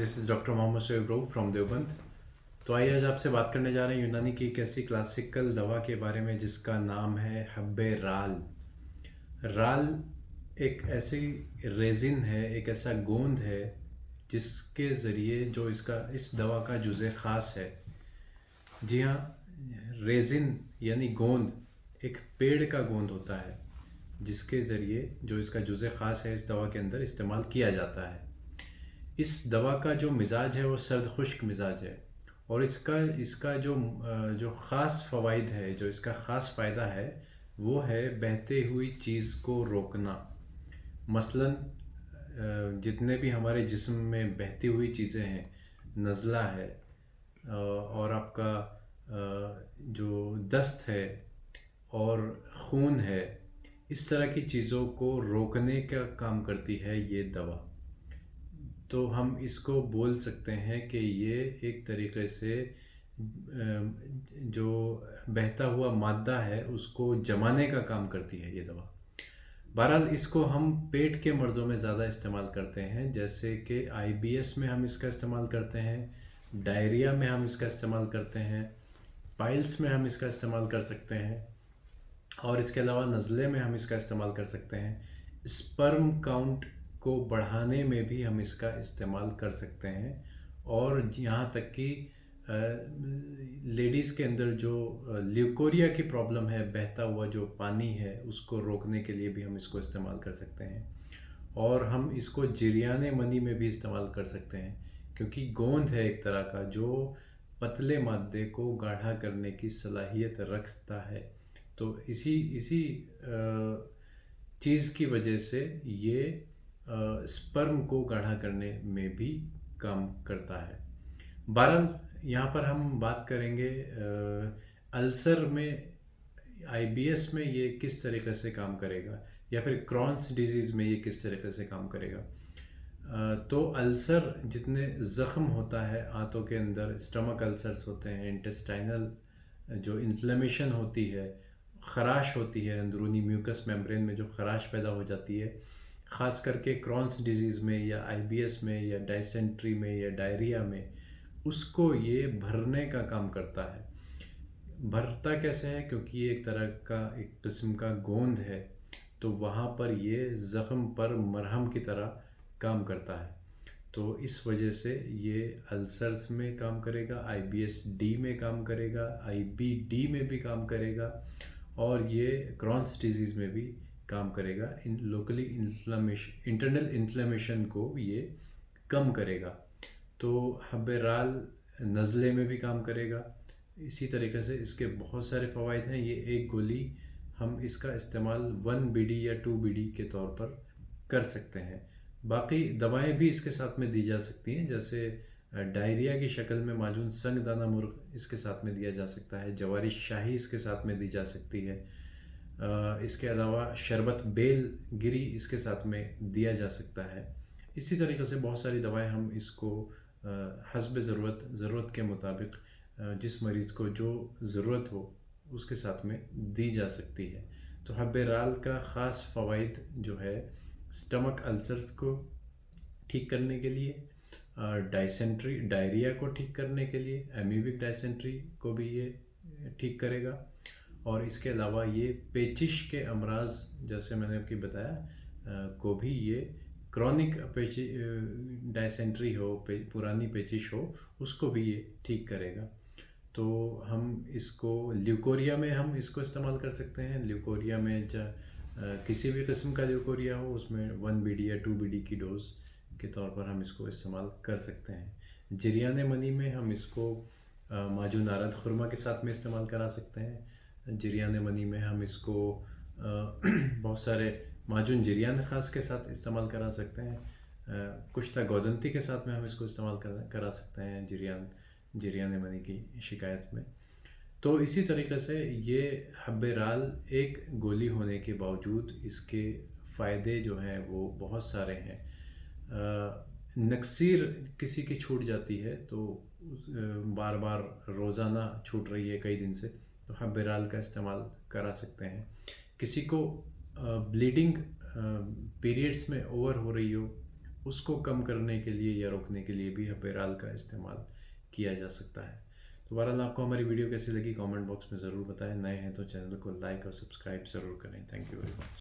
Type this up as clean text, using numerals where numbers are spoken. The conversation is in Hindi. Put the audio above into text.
This is doctor Mohammad Shoaib bro from Deoband. तो आइए आज आपसे बात करने जा रहे हैं यूनानी की एक ऐसी क्लासिकल दवा के बारे में जिसका नाम है हब्बे राल। राल एक ऐसी रेजिन है, एक ऐसा गोंद है जिसके ज़रिए जो इस दवा का जुज़े ख़ास है। जी हाँ, रेजिन यानी गोंद एक पेड़ का गोंद होता है जिसके ज़रिए जो इसका जुज़े ख़ास है इस दवा के अंदर इस्तेमाल किया जाता है। इस दवा का जो मिज़ाज है वो सर्द खुश्क मिज़ाज है और इसका जो ख़ास फ़वाइद है, जो इसका ख़ास फ़ायदा है वो है बहते हुई चीज़ को रोकना। मसलन जितने भी हमारे जिस्म में बहती हुई चीज़ें हैं, नज़ला है और आपका जो दस्त है और खून है, इस तरह की चीज़ों को रोकने का काम करती है ये दवा। तो हम इसको बोल सकते हैं कि ये एक तरीक़े से जो बहता हुआ मादा है उसको जमाने का काम करती है ये दवा। बहरहाल इसको हम पेट के मर्ज़ों में ज़्यादा इस्तेमाल करते हैं, जैसे कि आईबीएस में हम इसका इस्तेमाल करते हैं, डायरिया में हम इसका इस्तेमाल करते हैं, पाइल्स में हम इसका इस्तेमाल कर सकते हैं और इसके अलावा नज़ले में हम इसका इस्तेमाल कर सकते हैं। स्पर्म काउंट को बढ़ाने में भी हम इसका इस्तेमाल कर सकते हैं और यहाँ तक कि लेडीज़ के अंदर जो ल्यूकोरिया की प्रॉब्लम है, बहता हुआ जो पानी है उसको रोकने के लिए भी हम इसको इस्तेमाल कर सकते हैं। और हम इसको जिरियाने मनी में भी इस्तेमाल कर सकते हैं क्योंकि गोंद है एक तरह का जो पतले मादे को गाढ़ा करने की सलाहियत रखता है। तो इसी इसी चीज़ की वजह से ये स्पर्म को गाढ़ा करने में भी काम करता है। बहरहाल यहाँ पर हम बात करेंगे अल्सर में, आईबीएस में ये किस तरीके से काम करेगा या फिर क्रॉन्स डिजीज़ में ये किस तरीके से काम करेगा। तो अल्सर जितने ज़ख़म होता है आंतों के अंदर, स्टमक अल्सर्स होते हैं, इंटेस्टाइनल जो इन्फ्लेमेशन होती है, ख़राश होती है, अंदरूनी म्यूकस मेम्ब्रेन में जो ख़राश पैदा हो जाती है, ख़ास करके क्रॉन्स डिजीज़ में या आईबीएस में या डायसेंट्री में या डायरिया में, उसको ये भरने का काम करता है। भरता कैसे है? क्योंकि ये एक तरह का एक किस्म का गोंद है, तो वहाँ पर ये ज़ख़म पर मरहम की तरह काम करता है। तो इस वजह से ये अल्सर्स में काम करेगा, आईबीएस डी में काम करेगा, आईबीडी में भी काम करेगा और ये क्रॉन्स डिजीज़ में भी काम करेगा। इन लोकली इन्फ्लेमेशन, इंटरनल इन्फ्लेमेशन को ये कम करेगा। तो हब्बे राल नज़ले में भी काम करेगा। इसी तरीके से इसके बहुत सारे फ़वाइद हैं। ये एक गोली हम इसका इस्तेमाल 1 बीडी या 2 बीडी के तौर पर कर सकते हैं। बाकी दवाएं भी इसके साथ में दी जा सकती हैं, जैसे डायरिया की शक्ल में माजून संग दाना मुर्ग इसके साथ में दिया जा सकता है, जवारी शाही इसके साथ में दी जा सकती है। इसके अलावा शरबत बेल गिरी इसके साथ में दिया जा सकता है। इसी तरीके से बहुत सारी दवाएं हम इसको हस्ब ज़रूरत के मुताबिक जिस मरीज़ को जो ज़रूरत हो उसके साथ में दी जा सकती है। तो हब्बे राल का ख़ास फ़वाइद जो है स्टमक अल्सर्स को ठीक करने के लिए, डायसेंट्री डायरिया को ठीक करने के लिए, एमीबिक डायसेंट्री को भी ये ठीक करेगा और इसके अलावा ये पेचिश के अमराज जैसे मैंने आपकी बताया को भी ये क्रॉनिक डायसेंट्री हो, पुरानी पेचिश हो, उसको भी ये ठीक करेगा। तो हम इसको ल्यूकोरिया में हम इसको इस्तेमाल कर सकते हैं। ल्यूकोरिया में किसी भी किस्म का ल्यूकोरिया हो उसमें 1 बीडी या 2 बीडी की डोज के तौर पर हम इसको इस्तेमाल कर सकते हैं। जिरियाने मनी में हम इसको माजून आरद खुरमा के साथ में इस्तेमाल करा सकते हैं। जिरियाने मनी में हम इसको बहुत सारे माजून जिरियान ख़ास के साथ इस्तेमाल करा सकते हैं। कुश्ता गौदंती के साथ में हम इसको इस्तेमाल करा सकते हैं जिरियाने मनी की शिकायत में। तो इसी तरीके से ये हब्बे राल एक गोली होने के बावजूद इसके फ़ायदे जो हैं वो बहुत सारे हैं। नक्सीर किसी की छूट जाती है तो बार बार रोज़ाना छूट रही है कई दिन से, तो हब्बे राल का इस्तेमाल करा सकते हैं। किसी को ब्लीडिंग पीरियड्स में ओवर हो रही हो उसको कम करने के लिए या रोकने के लिए भी हपेराल का इस्तेमाल किया जा सकता है। तो बहरहाल आपको हमारी वीडियो कैसी लगी कमेंट बॉक्स में ज़रूर बताएं। नए हैं तो चैनल को लाइक और सब्सक्राइब ज़रूर करें। Thank you very much.